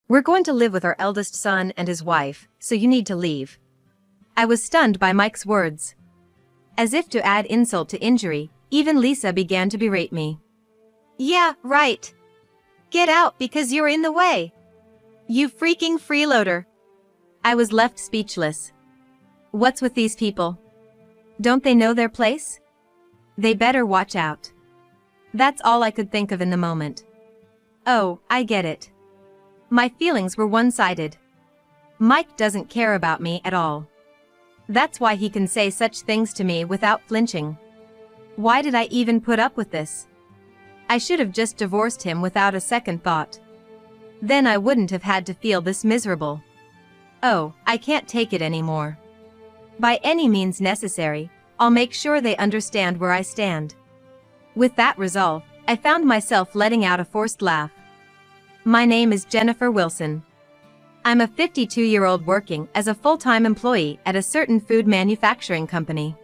We're going to live with our eldest son and his wife, so you need to leave. I was stunned by Mike's words. As if to add insult to injury, even Lisa began to berate me. Yeah, right. Get out because you're in the way. You freaking freeloader. I was left speechless. What's with these people? Don't they know their place? They better watch out. That's all I could think of in the moment. Oh, I get it. My feelings were one-sided. Mike doesn't care about me at all. That's why he can say such things to me without flinching. Why did I even put up with this? I should have just divorced him without a second thought. Then I wouldn't have had to feel this miserable. Oh, I can't take it anymore. By any means necessary, I'll make sure they understand where I stand. With that resolve, I found myself letting out a forced laugh. My name is Jennifer Wilson. I'm a 52-year-old working as a full-time employee at a certain food manufacturing company.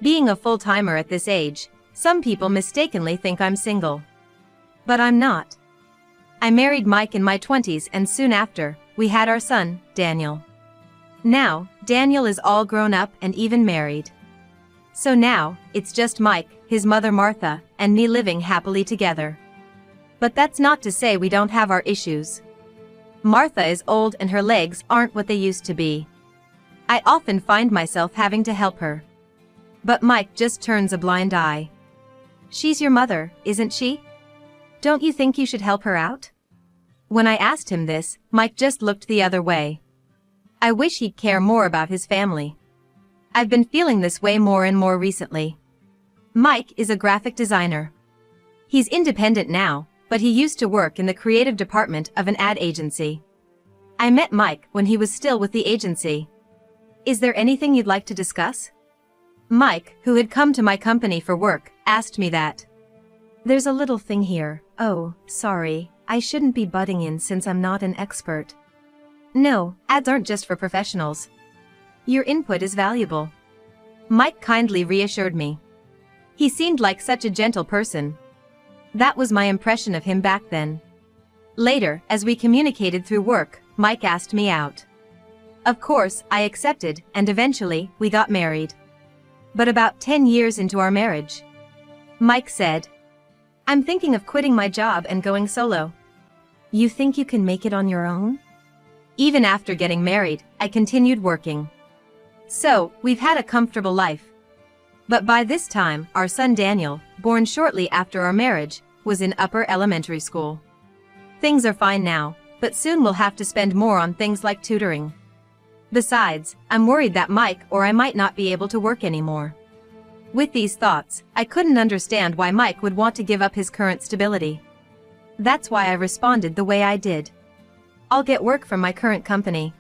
Being a full-timer at this age, some people mistakenly think I'm single. But I'm not. I married Mike in my 20s and soon after, we had our son, Daniel. Now, Daniel is all grown up and even married. So now, it's just Mike, his mother Martha, and me living happily together. But that's not to say we don't have our issues. Martha is old and her legs aren't what they used to be. I often find myself having to help her. But Mike just turns a blind eye. She's your mother, isn't she? Don't you think you should help her out? When I asked him this, Mike just looked the other way. I wish he'd care more about his family. I've been feeling this way more and more recently. Mike is a graphic designer. He's independent now, but he used to work in the creative department of an ad agency. I met Mike when he was still with the agency. Is there anything you'd like to discuss? Mike, who had come to my company for work, asked me that. There's a little thing here. Oh, sorry, I shouldn't be butting in since I'm not an expert. No, ads aren't just for professionals. Your input is valuable. Mike kindly reassured me. He seemed like such a gentle person. That was my impression of him back then. Later, as we communicated through work, Mike asked me out. Of course, I accepted, and eventually, we got married. But about 10 years into our marriage, Mike said, I'm thinking of quitting my job and going solo. You think you can make it on your own? Even after getting married, I continued working. So, we've had a comfortable life. But by this time, our son Daniel, born shortly after our marriage, was in upper elementary school. Things are fine now, but soon we'll have to spend more on things like tutoring. Besides, I'm worried that Mike or I might not be able to work anymore. With these thoughts, I couldn't understand why Mike would want to give up his current stability. That's why I responded the way I did. I'll get work from my current company.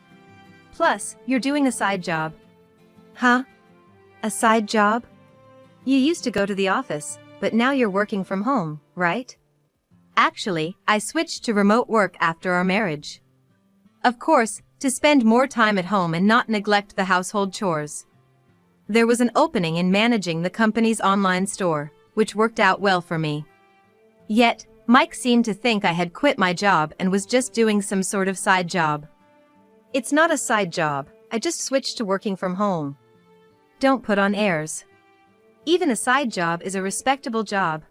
Plus, you're doing a side job. Huh? A side job? You used to go to the office, but now you're working from home, right? Actually, I switched to remote work after our marriage. Of course, to spend more time at home and not neglect the household chores. There was an opening in managing the company's online store, which worked out well for me. Yet, Mike seemed to think I had quit my job and was just doing some sort of side job. It's not a side job, I just switched to working from home. Don't put on airs. Even a side job is a respectable job.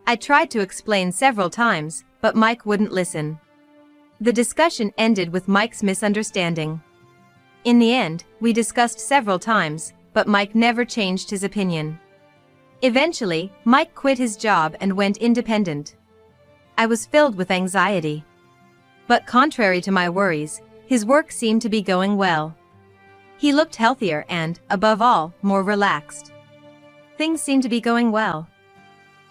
I tried to explain several times, but Mike wouldn't listen. The discussion ended with Mike's misunderstanding. In the end, we discussed several times, but Mike never changed his opinion. Eventually, Mike quit his job and went independent. I was filled with anxiety. But contrary to my worries, his work seemed to be going well. He looked healthier and, above all, more relaxed. Things seem to be going well.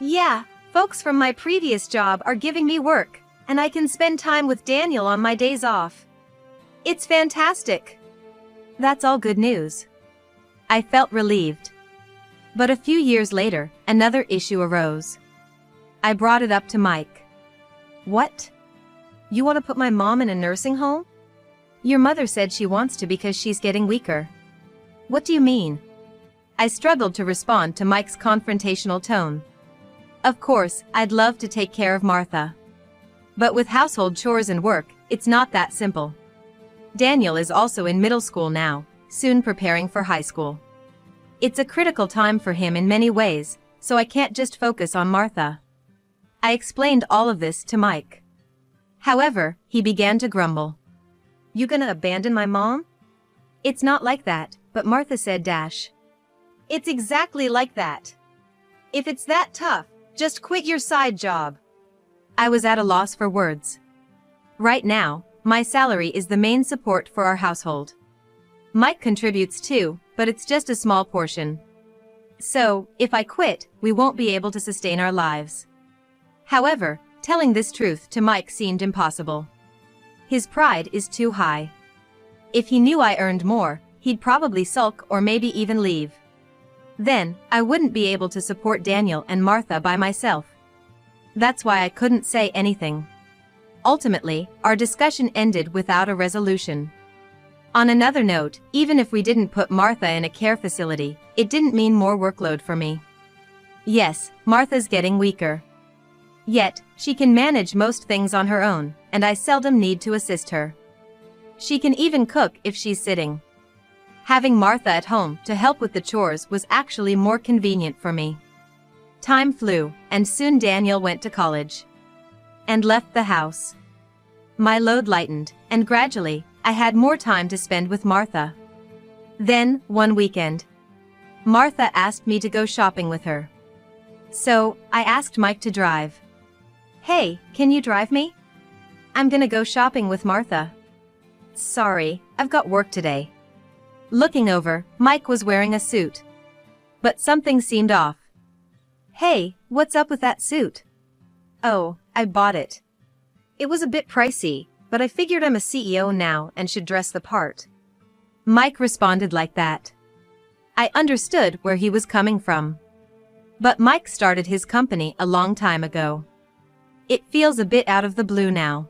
Yeah, folks from my previous job are giving me work, and I can spend time with Daniel on my days off. It's fantastic. That's all good news. I felt relieved. But a few years later, another issue arose. I brought it up to Mike. What? You want to put my mom in a nursing home? Your mother said she wants to because she's getting weaker. What do you mean? I struggled to respond to Mike's confrontational tone. Of course, I'd love to take care of Martha. But with household chores and work, it's not that simple. Daniel is also in middle school now, soon preparing for high school. It's a critical time for him in many ways, so I can't just focus on Martha. I explained all of this to Mike. However, he began to grumble. You gonna abandon my mom? It's not like that, but Martha said dash. It's exactly like that. If it's that tough, just quit your side job. I was at a loss for words. Right now, my salary is the main support for our household. Mike contributes too, but it's just a small portion. So, if I quit, we won't be able to sustain our lives. However, telling this truth to Mike seemed impossible. His pride is too high. If he knew I earned more, he'd probably sulk or maybe even leave. Then, I wouldn't be able to support Daniel and Martha by myself. That's why I couldn't say anything. Ultimately, our discussion ended without a resolution. On another note, even if we didn't put Martha in a care facility, it didn't mean more workload for me. Yes, Martha's getting weaker. Yet, she can manage most things on her own, and I seldom need to assist her. She can even cook if she's sitting. Having Martha at home to help with the chores was actually more convenient for me. Time flew, and soon Daniel went to college. And left the house. My load lightened, and gradually, I had more time to spend with Martha. Then, one weekend, Martha asked me to go shopping with her. So, I asked Mike to drive. Hey, can you drive me? I'm gonna go shopping with Martha. Sorry, I've got work today. Looking over, Mike was wearing a suit. But something seemed off. Hey, what's up with that suit? Oh, I bought it. It was a bit pricey, but I figured I'm a CEO now and should dress the part. Mike responded like that. I understood where he was coming from. But Mike started his company a long time ago. It feels a bit out of the blue now.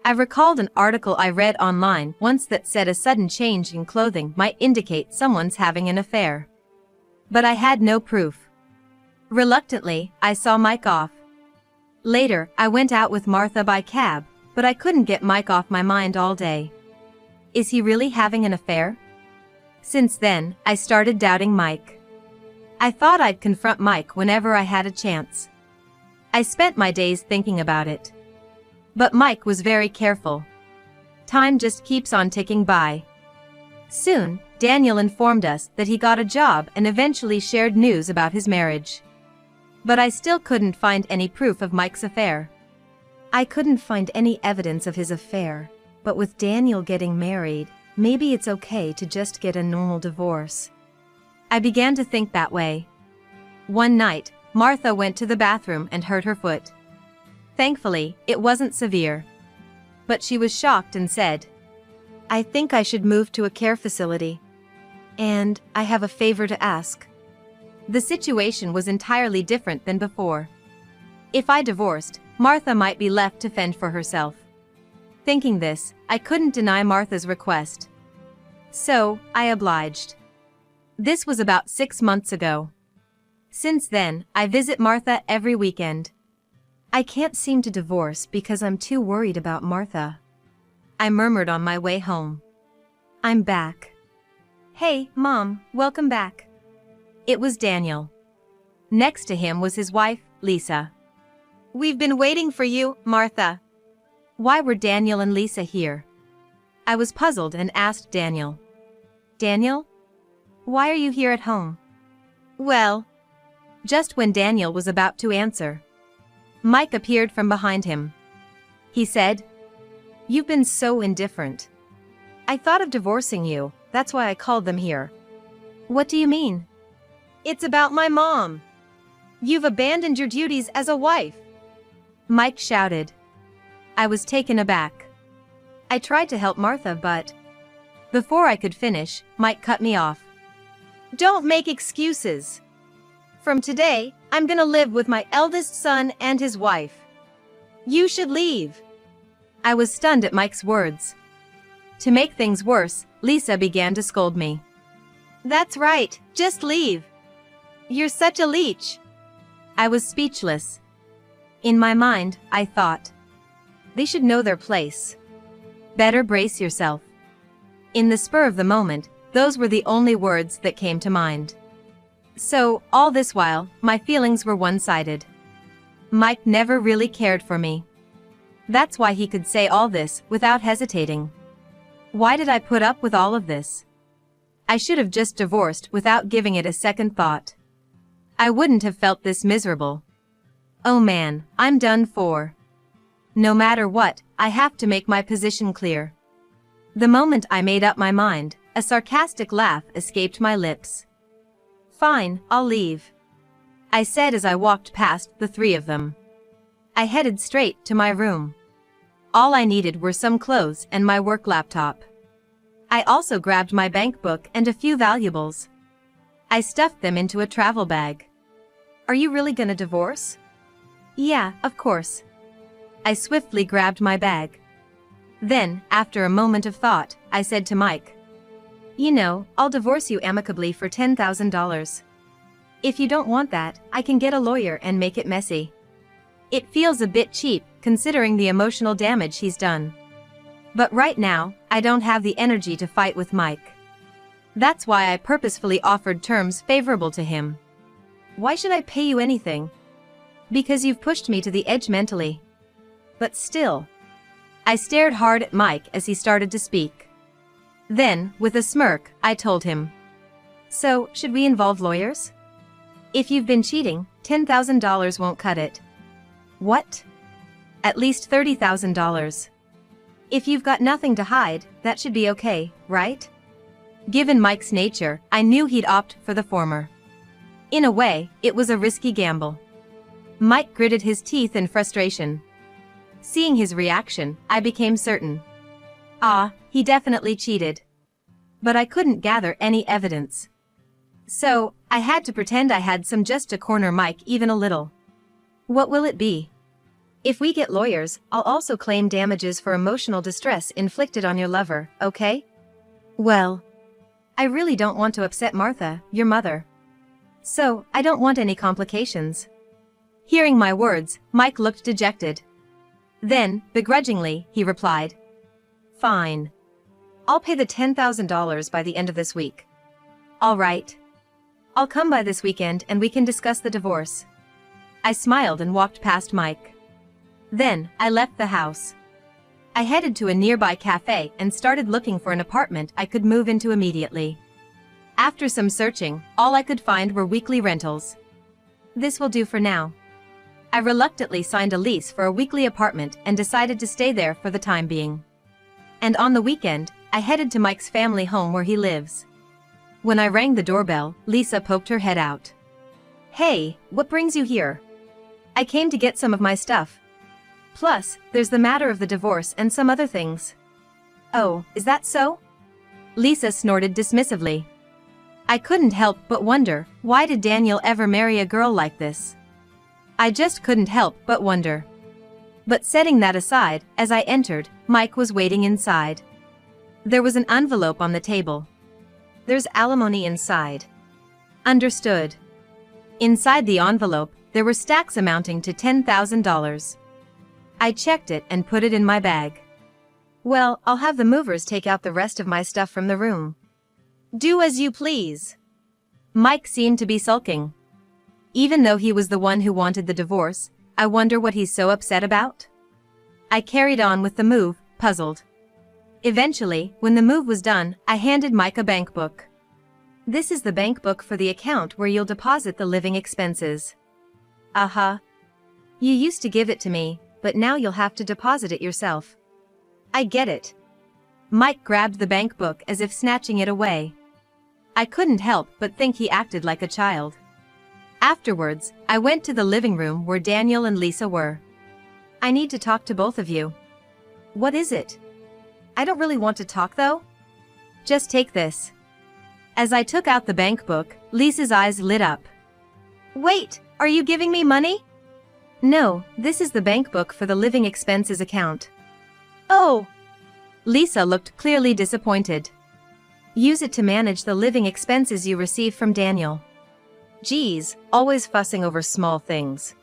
I recalled an article I read online once that said a sudden change in clothing might indicate someone's having an affair. But I had no proof. Reluctantly, I saw Mike off. Later, I went out with Martha by cab, but I couldn't get Mike off my mind all day. Is he really having an affair? Since then, I started doubting Mike. I thought I'd confront Mike whenever I had a chance. I spent my days thinking about it. But Mike was very careful. Time just keeps on ticking by. Soon, Daniel informed us that he got a job and eventually shared news about his marriage. But I still couldn't find any proof of Mike's affair. I couldn't find any evidence of his affair, but with Daniel getting married, maybe it's okay to just get a normal divorce. I began to think that way. One night, Martha went to the bathroom and hurt her foot. Thankfully, it wasn't severe. But she was shocked and said, I think I should move to a care facility. And I have a favor to ask. The situation was entirely different than before. If I divorced, Martha might be left to fend for herself. Thinking this, I couldn't deny Martha's request. So, I obliged. This was about 6 months ago. Since then, I visit Martha every weekend. I can't seem to divorce because I'm too worried about Martha. I murmured on my way home. I'm back. Hey, Mom, welcome back. It was Daniel. Next to him was his wife, Lisa. We've been waiting for you, Martha. Why were Daniel and Lisa here? I was puzzled and asked Daniel. Daniel? Why are you here at home? Well, just when Daniel was about to answer, Mike appeared from behind him. He said, You've been so indifferent. I thought of divorcing you, that's why I called them here. What do you mean? It's about my mom. You've abandoned your duties as a wife. Mike shouted. I was taken aback. I tried to help Martha, but before I could finish, Mike cut me off. Don't make excuses. From today, I'm gonna live with my eldest son and his wife. You should leave. I was stunned at Mike's words. To make things worse, Lisa began to scold me. That's right, just leave. You're such a leech. I was speechless. In my mind, I thought, They should know their place. Better brace yourself. In the spur of the moment, those were the only words that came to mind. So, all this while, my feelings were one-sided. Mike never really cared for me. That's why he could say all this without hesitating. Why did I put up with all of this? I should have just divorced without giving it a second thought. I wouldn't have felt this miserable. Oh man, I'm done for. No matter what, I have to make my position clear. The moment I made up my mind, a sarcastic laugh escaped my lips. Fine, I'll leave, I said as I walked past the three of them. I headed straight to my room. All I needed were some clothes and my work laptop. I also grabbed my bank book and a few valuables. I stuffed them into a travel bag. Are you really gonna divorce? Yeah, of course. I swiftly grabbed my bag. Then, after a moment of thought, I said to Mike, You know, I'll divorce you amicably for $10,000. If you don't want that, I can get a lawyer and make it messy. It feels a bit cheap, considering the emotional damage he's done. But right now, I don't have the energy to fight with Mike. That's why I purposefully offered terms favorable to him. Why should I pay you anything? Because you've pushed me to the edge mentally. But still. I stared hard at Mike as he started to speak. Then, with a smirk, I told him. So, should we involve lawyers? If you've been cheating, $10,000 won't cut it. What? At least $30,000. If you've got nothing to hide, that should be okay, right? Given Mike's nature, I knew he'd opt for the former. In a way, it was a risky gamble. Mike gritted his teeth in frustration. Seeing his reaction, I became certain. He definitely cheated. But I couldn't gather any evidence. So, I had to pretend I had some just to corner Mike even a little. What will it be? If we get lawyers, I'll also claim damages for emotional distress inflicted on your lover, okay? Well, I really don't want to upset Martha, your mother. So, I don't want any complications. Hearing my words, Mike looked dejected. Then, begrudgingly, he replied, Fine. I'll pay the $10,000 by the end of this week. All right. I'll come by this weekend and we can discuss the divorce. I smiled and walked past Mike. Then, I left the house. I headed to a nearby cafe and started looking for an apartment I could move into immediately. After some searching, all I could find were weekly rentals. This will do for now. I reluctantly signed a lease for a weekly apartment and decided to stay there for the time being. And on the weekend, I headed to Mike's family home where he lives. When I rang the doorbell, Lisa poked her head out. Hey, what brings you here? I came to get some of my stuff. Plus, there's the matter of the divorce and some other things. Oh, is that so? Lisa snorted dismissively. I couldn't help but wonder, why did Daniel ever marry a girl like this? I just couldn't help but wonder. But setting that aside, as I entered, Mike was waiting inside. There was an envelope on the table. There's alimony inside. Understood. Inside the envelope, there were stacks amounting to $10,000. I checked it and put it in my bag. Well, I'll have the movers take out the rest of my stuff from the room. Do as you please. Mike seemed to be sulking. Even though he was the one who wanted the divorce, I wonder what he's so upset about? I carried on with the move, puzzled. Eventually, when the move was done, I handed Mike a bank book. This is the bank book for the account where you'll deposit the living expenses. You used to give it to me, but now you'll have to deposit it yourself. I get it. Mike grabbed the bank book as if snatching it away. I couldn't help but think he acted like a child. Afterwards, I went to the living room where Daniel and Lisa were. I need to talk to both of you. What is it? I don't really want to talk though. Just take this. As I took out the bank book, Lisa's eyes lit up. Wait, are you giving me money? No, this is the bank book for the living expenses account. Oh! Lisa looked clearly disappointed. Use it to manage the living expenses you receive from Daniel. Geez, always fussing over small things.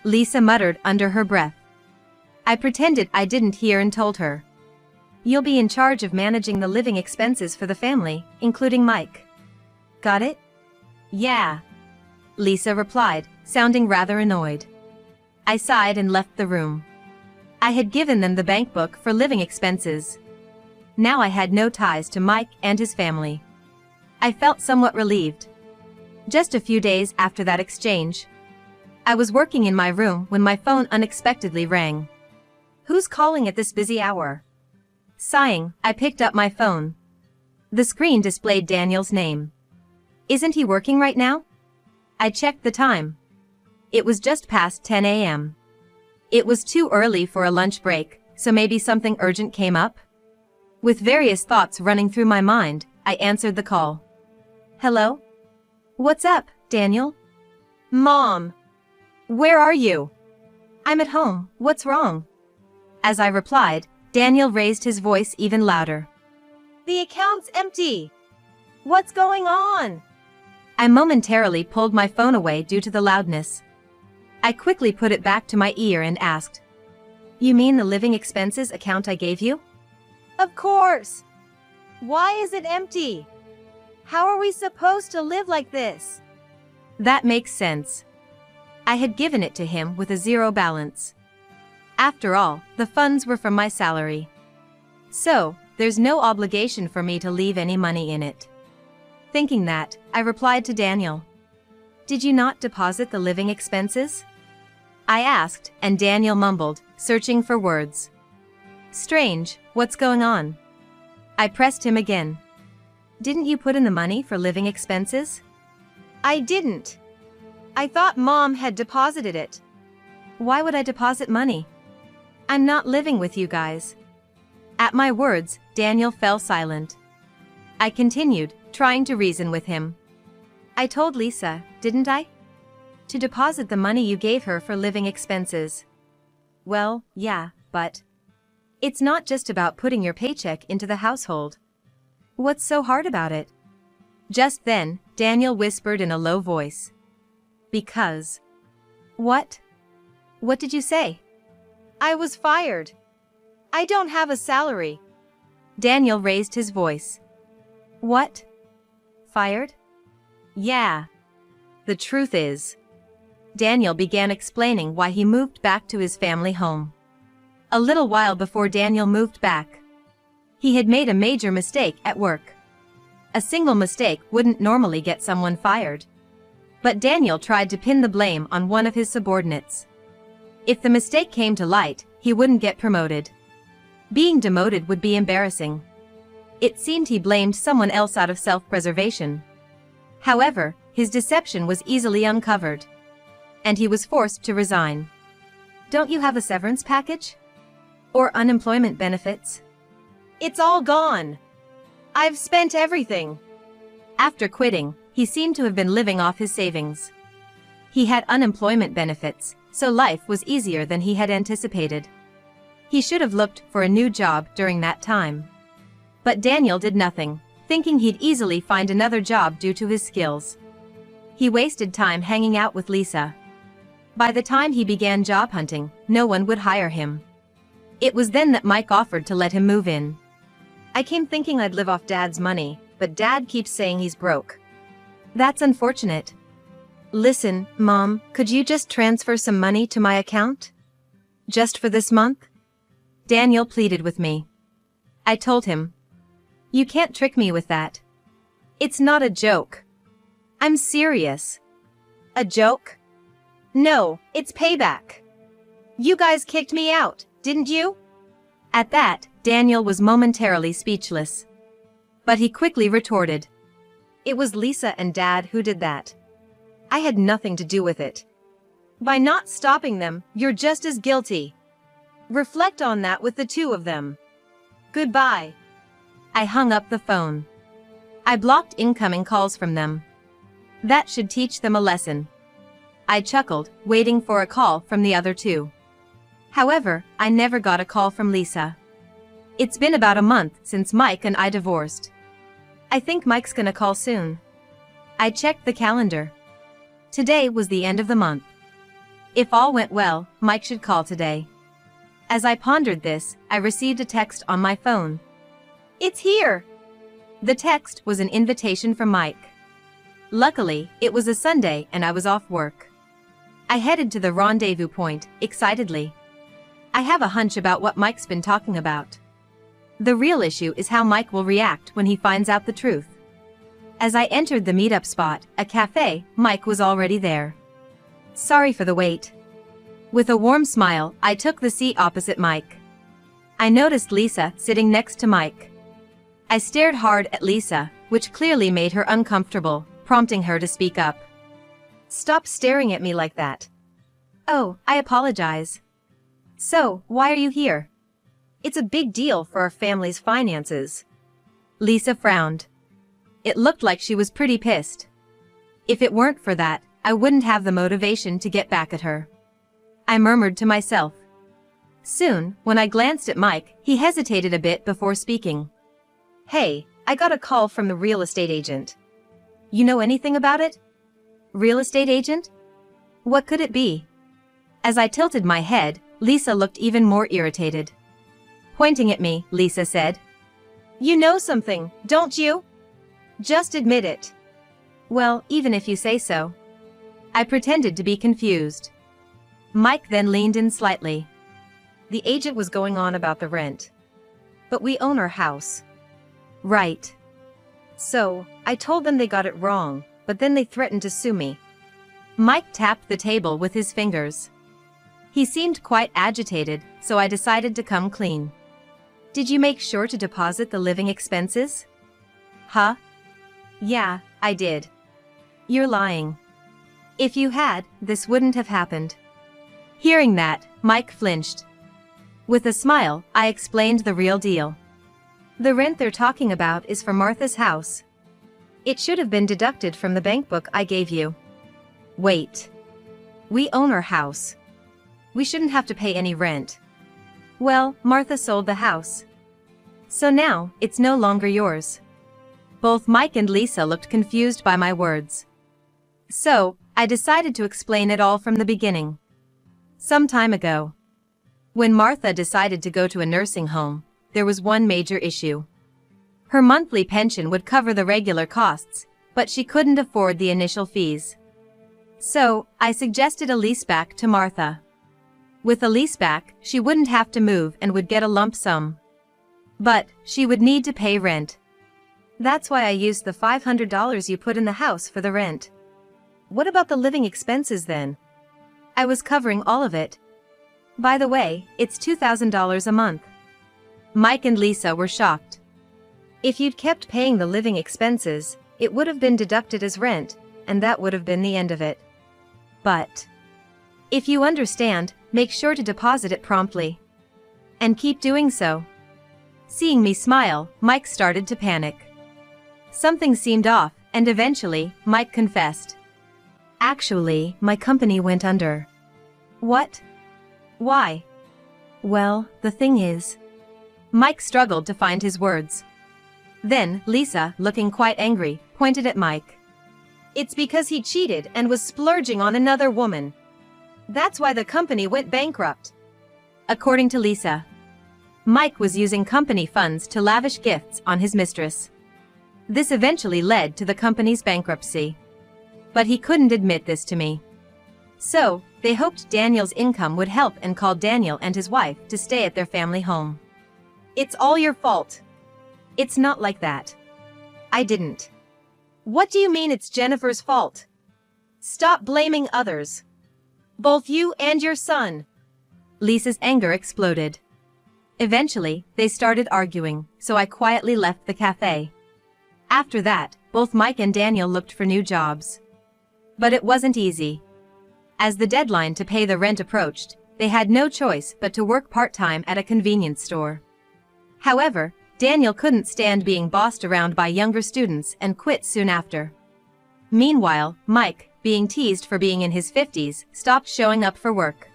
Lisa muttered under her breath. I pretended I didn't hear and told her. You'll be in charge of managing the living expenses for the family, including Mike. Got it? Yeah. Lisa replied, sounding rather annoyed. I sighed and left the room. I had given them the bank book for living expenses. Now I had no ties to Mike and his family. I felt somewhat relieved. Just a few days after that exchange, I was working in my room when my phone unexpectedly rang. Who's calling at this busy hour? Sighing, I picked up my phone. The screen displayed Daniel's name. Isn't he working right now? I checked the time. It was just past 10 a.m. It was too early for a lunch break, so maybe something urgent came up? With various thoughts running through my mind, I answered the call. Hello? What's up, Daniel? Mom! Where are you? I'm at home, what's wrong? As I replied, Daniel raised his voice even louder. The account's empty. What's going on? I momentarily pulled my phone away due to the loudness. I quickly put it back to my ear and asked, You mean the living expenses account I gave you? Of course. Why is it empty? How are we supposed to live like this? That makes sense. I had given it to him with a zero balance. After all, the funds were from my salary. So, there's no obligation for me to leave any money in it. Thinking that, I replied to Daniel. Did you not deposit the living expenses? I asked, and Daniel mumbled, searching for words. Strange, what's going on? I pressed him again. Didn't you put in the money for living expenses? I didn't. I thought Mom had deposited it. Why would I deposit money? I'm not living with you guys. At my words, Daniel fell silent. I continued, trying to reason with him. I told Lisa, didn't I? To deposit the money you gave her for living expenses. Well, yeah, but it's not just about putting your paycheck into the household. What's so hard about it? Just then, Daniel whispered in a low voice. Because. What? What did you say? I was fired. I don't have a salary. Daniel raised his voice. What? Fired? Yeah. The truth is. Daniel began explaining why he moved back to his family home. A little while before Daniel moved back, he had made a major mistake at work. A single mistake wouldn't normally get someone fired. But Daniel tried to pin the blame on one of his subordinates. If the mistake came to light, he wouldn't get promoted. Being demoted would be embarrassing. It seemed he blamed someone else out of self-preservation. However, his deception was easily uncovered. And he was forced to resign. Don't you have a severance package? Or unemployment benefits? It's all gone. I've spent everything. After quitting, he seemed to have been living off his savings. He had unemployment benefits, so life was easier than he had anticipated. He should have looked for a new job during that time. But Daniel did nothing, thinking he'd easily find another job due to his skills. He wasted time hanging out with Lisa. By the time he began job hunting, no one would hire him. It was then that Mike offered to let him move in. I came thinking I'd live off Dad's money, but Dad keeps saying he's broke. That's unfortunate. Listen, Mom, could you just transfer some money to my account? Just for this month? Daniel pleaded with me. I told him. You can't trick me with that. It's not a joke. I'm serious. A joke? No, it's payback. You guys kicked me out, didn't you? At that, Daniel was momentarily speechless. But he quickly retorted. It was Lisa and Dad who did that. I had nothing to do with it. By not stopping them, you're just as guilty. Reflect on that with the two of them. Goodbye. I hung up the phone. I blocked incoming calls from them. That should teach them a lesson. I chuckled, waiting for a call from the other two. However, I never got a call from Lisa. It's been about a month since Mike and I divorced. I think Mike's gonna call soon. I checked the calendar. Today was the end of the month. If all went well, Mike should call today. As I pondered this, I received a text on my phone. It's here! The text was an invitation from Mike. Luckily, it was a Sunday and I was off work. I headed to the rendezvous point, excitedly. I have a hunch about what Mike's been talking about. The real issue is how Mike will react when he finds out the truth. As I entered the meetup spot, a cafe, Mike was already there. Sorry for the wait. With a warm smile, I took the seat opposite Mike. I noticed Lisa sitting next to Mike. I stared hard at Lisa, which clearly made her uncomfortable, prompting her to speak up. Stop staring at me like that. Oh, I apologize. So, why are you here? It's a big deal for our family's finances. Lisa frowned. It looked like she was pretty pissed. If it weren't for that, I wouldn't have the motivation to get back at her. I murmured to myself. Soon, when I glanced at Mike, he hesitated a bit before speaking. Hey, I got a call from the real estate agent. You know anything about it? Real estate agent? What could it be? As I tilted my head, Lisa looked even more irritated. Pointing at me, Lisa said, You know something, don't you? Just admit it. Well, even if you say so. I pretended to be confused. Mike then leaned in slightly. The agent was going on about the rent. But we own our house. Right. So, I told them they got it wrong, but then they threatened to sue me. Mike tapped the table with his fingers. He seemed quite agitated, so I decided to come clean. Did you make sure to deposit the living expenses? Huh? Yeah, I did. You're lying. If you had, this wouldn't have happened. Hearing that, Mike flinched. With a smile, I explained the real deal. The rent they're talking about is for Martha's house. It should have been deducted from the bank book I gave you. Wait. We own our house. We shouldn't have to pay any rent. Well, Martha sold the house. So now, it's no longer yours. Both Mike and Lisa looked confused by my words. So, I decided to explain it all from the beginning. Some time ago, when Martha decided to go to a nursing home, there was one major issue. Her monthly pension would cover the regular costs, but she couldn't afford the initial fees. So, I suggested a leaseback to Martha. With a leaseback, she wouldn't have to move and would get a lump sum. But, she would need to pay rent. That's why I used the $500 you put in the house for the rent. What about the living expenses then? I was covering all of it. By the way, it's $2,000 a month. Mike and Lisa were shocked. If you'd kept paying the living expenses, it would have been deducted as rent, and that would have been the end of it. But if you understand, make sure to deposit it promptly. And keep doing so. Seeing me smile, Mike started to panic. Something seemed off, and eventually, Mike confessed. Actually, my company went under. What? Why? Well, the thing is. Mike struggled to find his words. Then, Lisa, looking quite angry, pointed at Mike. It's because he cheated and was splurging on another woman. That's why the company went bankrupt. According to Lisa, Mike was using company funds to lavish gifts on his mistress. This eventually led to the company's bankruptcy. But he couldn't admit this to me. So, they hoped Daniel's income would help and called Daniel and his wife to stay at their family home. It's all your fault. It's not like that. I didn't. What do you mean it's Jennifer's fault? Stop blaming others. Both you and your son. Lisa's anger exploded. Eventually, they started arguing, so I quietly left the cafe. After that, both Mike and Daniel looked for new jobs. But it wasn't easy. As the deadline to pay the rent approached, they had no choice but to work part-time at a convenience store. However, Daniel couldn't stand being bossed around by younger students and quit soon after. Meanwhile, Mike, being teased for being in his 50s, stopped showing up for work.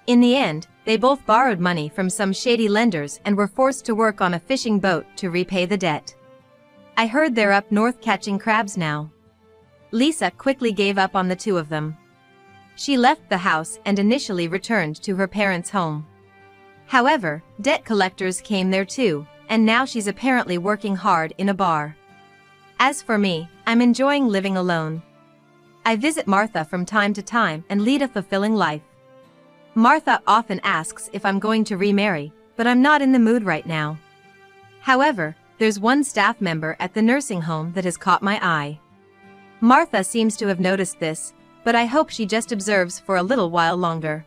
In the end, they both borrowed money from some shady lenders and were forced to work on a fishing boat to repay the debt. I heard they're up north catching crabs now. Lisa quickly gave up on the two of them. She left the house and initially returned to her parents' home. However, debt collectors came there too, and now she's apparently working hard in a bar. As for me, I'm enjoying living alone. I visit Martha from time to time and lead a fulfilling life. Martha often asks if I'm going to remarry, but I'm not in the mood right now. However, there's one staff member at the nursing home that has caught my eye. Martha seems to have noticed this, but I hope she just observes for a little while longer.